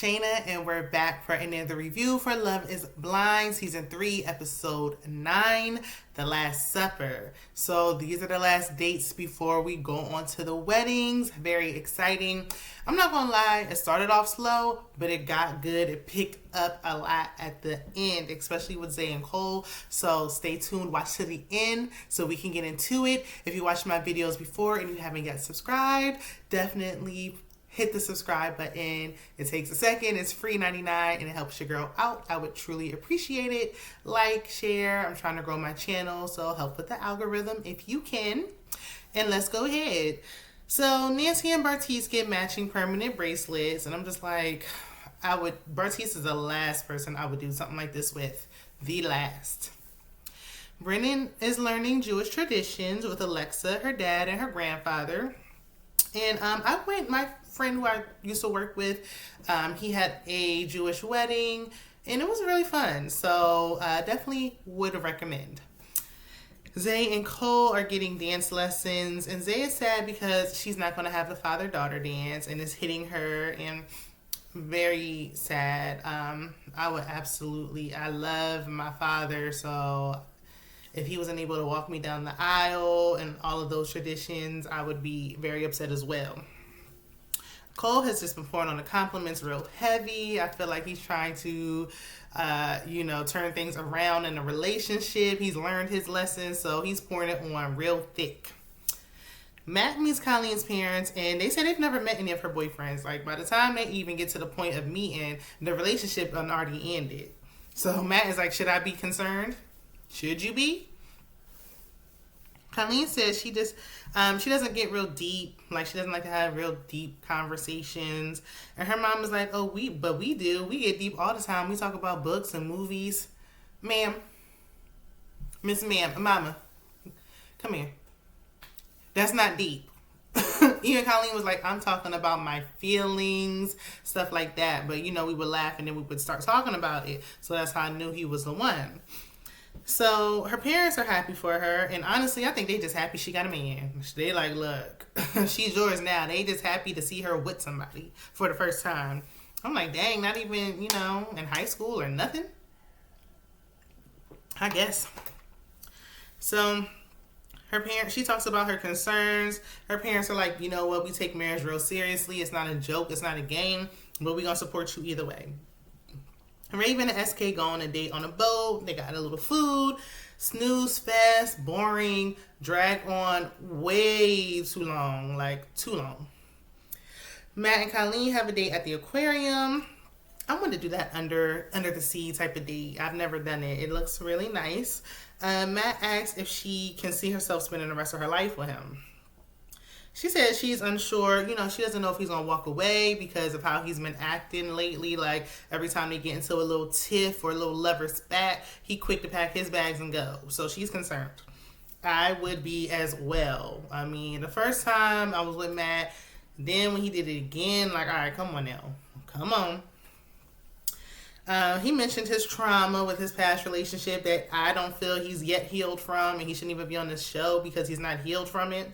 Shayna, and we're back for another review for Love is Blind, Season 3, Episode 9, The Last Supper. So these are the last dates before we go on to the weddings. Very exciting. I'm not gonna lie, it started off slow, but it got good. It picked up a lot at the end, especially with Zay and Cole. So stay tuned, watch to the end so we can get into it. If you watched my videos before and you haven't yet subscribed, definitely hit the subscribe button. It takes a second. It's free 99 and it helps your girl out. I would truly appreciate it. Like, share. I'm trying to grow my channel, so help with the algorithm if you can. And let's go ahead. So Nancy and Bartice get matching permanent bracelets, and I'm just like, Bartice is the last person I would do something like this with. The last. Brennan is learning Jewish traditions with Alexa, her dad, and her grandfather. And my friend who I used to work with, he had a Jewish wedding, and it was really fun. So definitely would recommend. Zay and Cole are getting dance lessons, and Zay is sad because she's not going to have the father-daughter dance, and it's hitting her, and very sad. I love my father, so if he wasn't able to walk me down the aisle and all of those traditions, I would be very upset as well. Cole has just been pouring on the compliments real heavy. I feel like he's trying to, turn things around in a relationship. He's learned his lessons, so he's pouring it on real thick. Matt meets Colleen's parents, and they say they've never met any of her boyfriends. Like, by the time they even get to the point of meeting, the relationship already ended. So Matt is like, should I be concerned? Should you be? Colleen says she doesn't get real deep. Like, she doesn't like to have real deep conversations. And her mom is like, we do. We get deep all the time. We talk about books and movies. Ma'am. Miss Ma'am. Mama. Come here. That's not deep. Even Colleen was like, I'm talking about my feelings, stuff like that. But, we would laugh and then we would start talking about it. So that's how I knew he was the one. So her parents are happy for her, and honestly, I think they just happy she got a man. They like, look, she's yours now. They just happy to see her with somebody for the first time. I'm like, dang, not even, in high school or nothing? I guess. So she talks about her concerns. Her parents are like, you know what, we take marriage real seriously. It's not a joke. It's not a game, but we're going to support you either way. Raven and SK go on a date on a boat. They got a little food. Snooze fest, boring, drag on way too long, like too long. Matt and Colleen have a date at the aquarium. I want to do that under the sea type of date. I've never done it. It looks really nice. Matt asks if she can see herself spending the rest of her life with him. She says she's unsure. She doesn't know if he's going to walk away because of how he's been acting lately. Like, every time they get into a little tiff or a little lover spat, he quick to pack his bags and go. So she's concerned. I would be as well. I mean, the first time I was with Matt, then when he did it again, like, all right, come on now. Come on. He mentioned his trauma with his past relationship that I don't feel he's yet healed from, and he shouldn't even be on this show because he's not healed from it.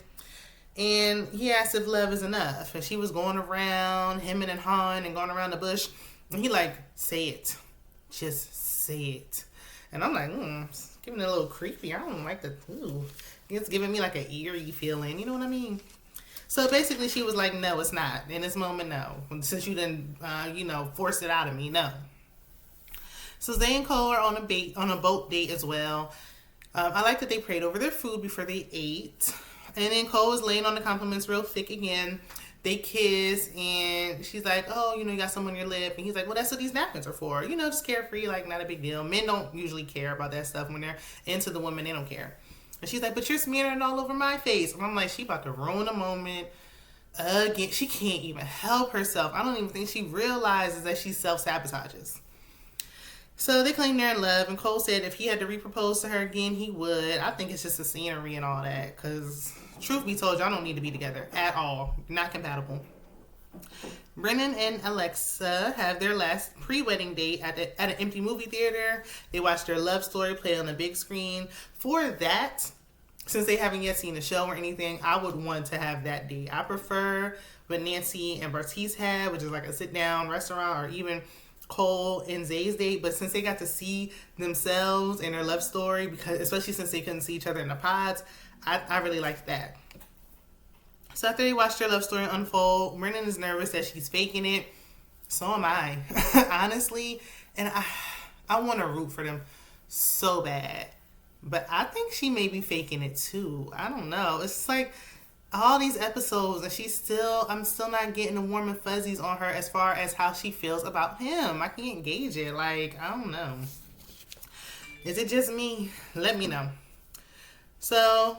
And he asked if love is enough. And she was going around, hemming and hawing and going around the bush. And he like, say it. Just say it. And I'm like, it's giving it a little creepy. I don't like the, it's giving me like an eerie feeling. You know what I mean? So basically she was like, no, it's not. In this moment, no. Since you didn't, force it out of me, no. So Zay and Cole are on a boat date as well. I like that they prayed over their food before they ate. And then Cole is laying on the compliments real thick again. They kiss, and she's like, you got some on your lip. And he's like, well, that's what these napkins are for. Just carefree, like, not a big deal. Men don't usually care about that stuff. When they're into the woman, they don't care. And she's like, but you're smearing it all over my face. And I'm like, she about to ruin the moment again. She can't even help herself. I don't even think she realizes that she self-sabotages. So they claim they're in love, and Cole said if he had to re-propose to her again, he would. I think it's just the scenery and all that, because truth be told, y'all don't need to be together at all. Not compatible. Brennan and Alexa have their last pre-wedding date at an empty movie theater. They watch their love story play on the big screen. For that, since they haven't yet seen the show or anything, I would want to have that date. I prefer what Nancy and Bartiz had, which is like a sit down restaurant, or even Cole and Zay's date. But since they got to see themselves and their love story, because especially since they couldn't see each other in the pods, I really liked that. So after they watched their love story unfold, Brennan is nervous that she's faking it. So am I, honestly. And I want to root for them so bad. But I think she may be faking it too. I don't know. It's like all these episodes and I'm still not getting the warm and fuzzies on her as far as how she feels about him. I can't gauge it. Like, I don't know. Is it just me? Let me know. So,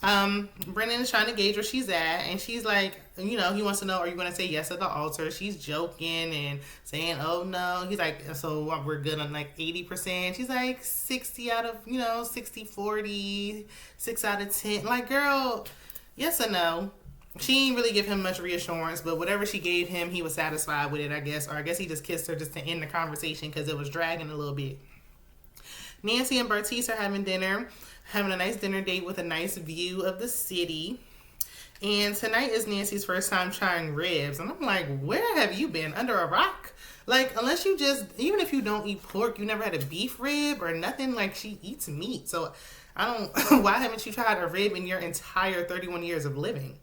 Brennan is trying to gauge where she's at, and she's like, he wants to know, are you going to say yes at the altar? She's joking and saying, oh no. He's like, so we're good on like 80%. She's like 60 out of, 60, 40, 6 out of 10. Like, girl, yes or no? She didn't really give him much reassurance, but whatever she gave him, he was satisfied with it, I guess. Or I guess he just kissed her just to end the conversation because it was dragging a little bit. Nancy and Bartiz are having a nice dinner date with a nice view of the city. And tonight is Nancy's first time trying ribs. And I'm like, where have you been? Under a rock? Like, unless you even if you don't eat pork, you never had a beef rib or nothing. Like, she eats meat. So, why haven't you tried a rib in your entire 31 years of living?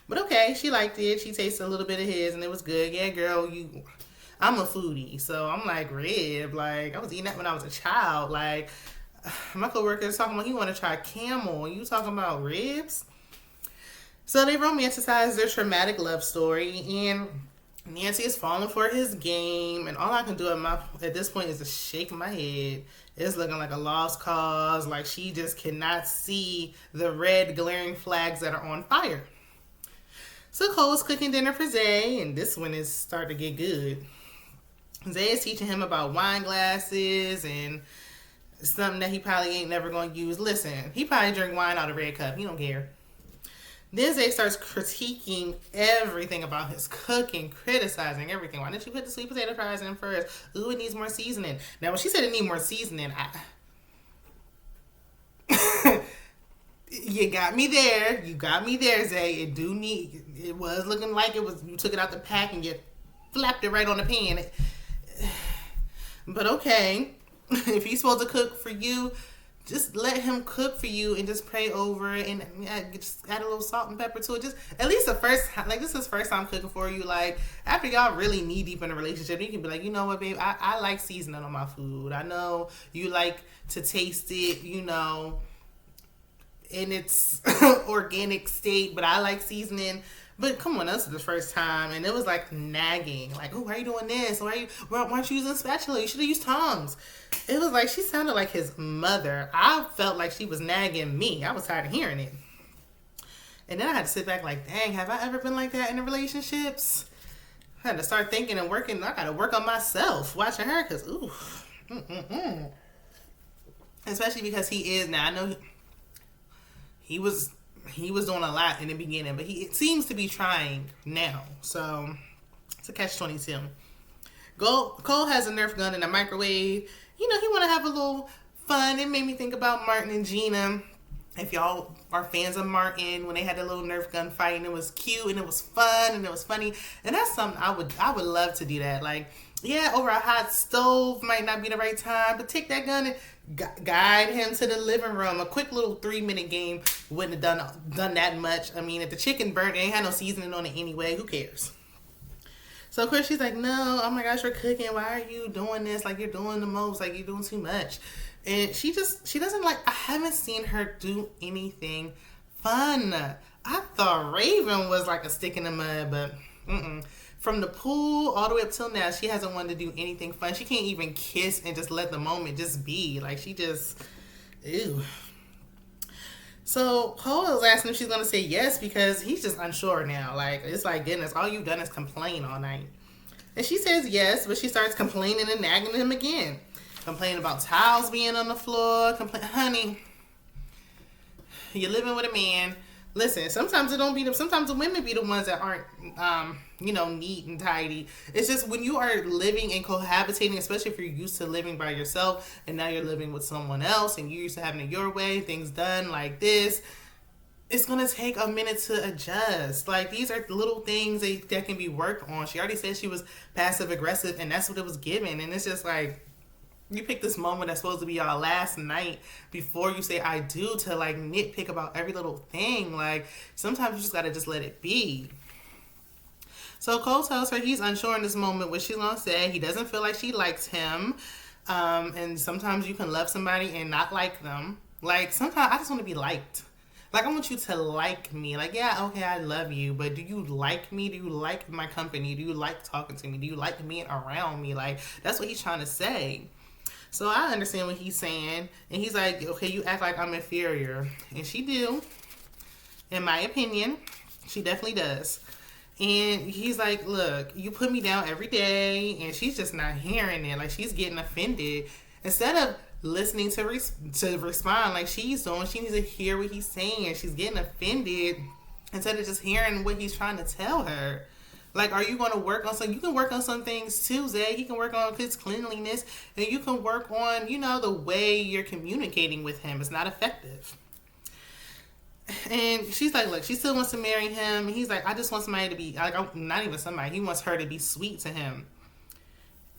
But okay, she liked it. She tasted a little bit of his and it was good. Yeah, girl, I'm a foodie. So, I'm like, rib. Like, I was eating that when I was a child. Like, my coworker is talking about he want to try camel. And you talking about ribs? So they romanticize their traumatic love story, and Nancy is falling for his game, and all I can do at this point is to shake my head. It's looking like a lost cause, like she just cannot see the red glaring flags that are on fire. So Cole's cooking dinner for Zay, and this one is starting to get good. Zay is teaching him about wine glasses and something that he probably ain't never going to use. Listen, he probably drink wine out of a red cup. He don't care. Then Zay starts critiquing everything about his cooking, criticizing everything. Why didn't you put the sweet potato fries in first? Ooh, it needs more seasoning. Now, when she said it needs more seasoning, you got me there. You got me there, Zay. It was looking like you took it out the pack and you flapped it right on the pan. But okay, if he's supposed to cook for you, just let him cook for you and just pray over it and just add a little salt and pepper to it. Just at least the first time, like this is his first time cooking for you. Like after y'all really knee deep in a relationship, you can be like, you know what, babe, I like seasoning on my food. I know you like to taste it, in its organic state, but I like seasoning. But come on, this is the first time, and it was like nagging, like, oh, why are you doing this? Why aren't you using a spatula? You should have used tongs. It was like she sounded like his mother. I felt like she was nagging me. I was tired of hearing it. And then I had to sit back like, dang, have I ever been like that in the relationships? I had to start thinking and working. I got to work on myself watching her because, ooh. Especially because he is now. I know he was doing a lot in the beginning, but he seems to be trying now. So it's a catch-22. Cole has a Nerf gun in a microwave. He want to have a little fun. It made me think about Martin and Gina. If y'all are fans of Martin, when they had a little Nerf gun fight, and it was cute and it was fun and it was funny, and that's something I would love to do that. Like, yeah, over a hot stove might not be the right time, but take that gun and guide him to the living room. A quick little 3-minute game wouldn't have done that much. I mean, if the chicken burnt, it ain't had no seasoning on it anyway. Who cares? So of course she's like, no, oh my gosh, you're cooking. Why are you doing this? Like you're doing the most. Like you're doing too much. And she doesn't like. I haven't seen her do anything fun. I thought Raven was like a stick in the mud, but from the pool all the way up till now, she hasn't wanted to do anything fun. She can't even kiss and just let the moment just be. Like she just, ew. So Cole is asking if she's gonna say yes because he's just unsure now. Like it's like, goodness, all you've done is complain all night. And she says yes, but she starts complaining and nagging him again. Complaining about towels being on the floor. Honey, you're living with a man. Listen, sometimes sometimes the women be the ones that aren't, neat and tidy. It's just when you are living and cohabitating, especially if you're used to living by yourself and now you're living with someone else and you're used to having it your way, things done like this. it's gonna take a minute to adjust. Like, these are little things that can be worked on. She already said she was passive aggressive, and that's what it was given. And it's just like, you pick this moment that's supposed to be our last night before you say I do to like nitpick about every little thing. Like, sometimes you just gotta just let it be. So Cole tells her he's unsure in this moment what she's gonna say. He doesn't feel like she likes him. And sometimes you can love somebody and not like them. Like, sometimes I just want to be liked. Like, I want you to like me. Like, yeah, okay, I love you, but do you like me? Do you like my company? Do you like talking to me? Do you like being around me? Like, that's what he's trying to say. So I understand what he's saying. And he's like, okay, you act like I'm inferior. And she do. In my opinion, she definitely does. And he's like, look, you put me down every day. And she's just not hearing it. Like, she's getting offended. Instead of listening to respond like she's doing, she needs to hear what he's saying. She's getting offended instead of just hearing what he's trying to tell her. Like, are you going to work on some? You can work on some things too, Zay. He can work on his cleanliness, and you can work on, the way you're communicating with him. It's not effective. And she's like, look, she still wants to marry him. And he's like, I just want somebody to be, like, not even somebody. He wants her to be sweet to him.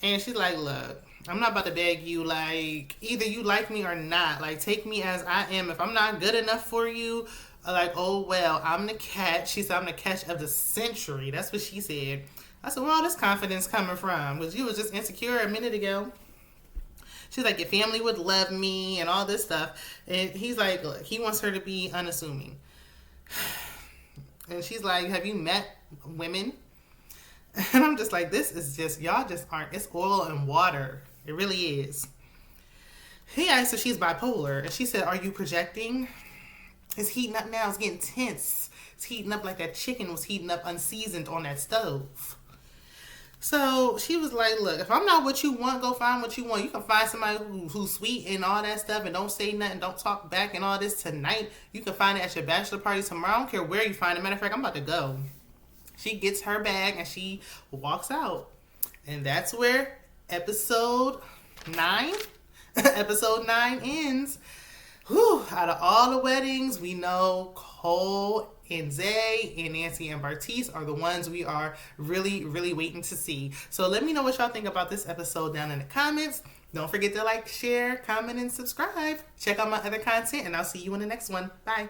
And she's like, look, I'm not about to beg you. Like, either you like me or not. Like, take me as I am. If I'm not good enough for you, like, oh, well, I'm the catch. She said, I'm the catch of the century. That's what she said. I said, where all this confidence coming from? Because you was just insecure a minute ago. She's like, your family would love me and all this stuff. And he's like, look, he wants her to be unassuming. And she's like, have you met women? And I'm just like, this is just, y'all just aren't, it's oil and water. It really is. He asked if she's bipolar. And she said, are you projecting? It's heating up now. It's getting tense. It's heating up like that chicken was heating up unseasoned on that stove. So she was like, look, if I'm not what you want, go find what you want. You can find somebody who's sweet and all that stuff and don't say nothing, don't talk back and all this tonight. You can find it at your bachelor party tomorrow. I don't care where you find it. Matter of fact, I'm about to go. She gets her bag and she walks out. And that's where episode 9 ends. Whew, out of all the weddings, we know Cole and Zay and Nancy and Bartice are the ones we are really, really waiting to see. So let me know what y'all think about this episode down in the comments. Don't forget to like, share, comment, and subscribe. Check out my other content, and I'll see you in the next one. Bye.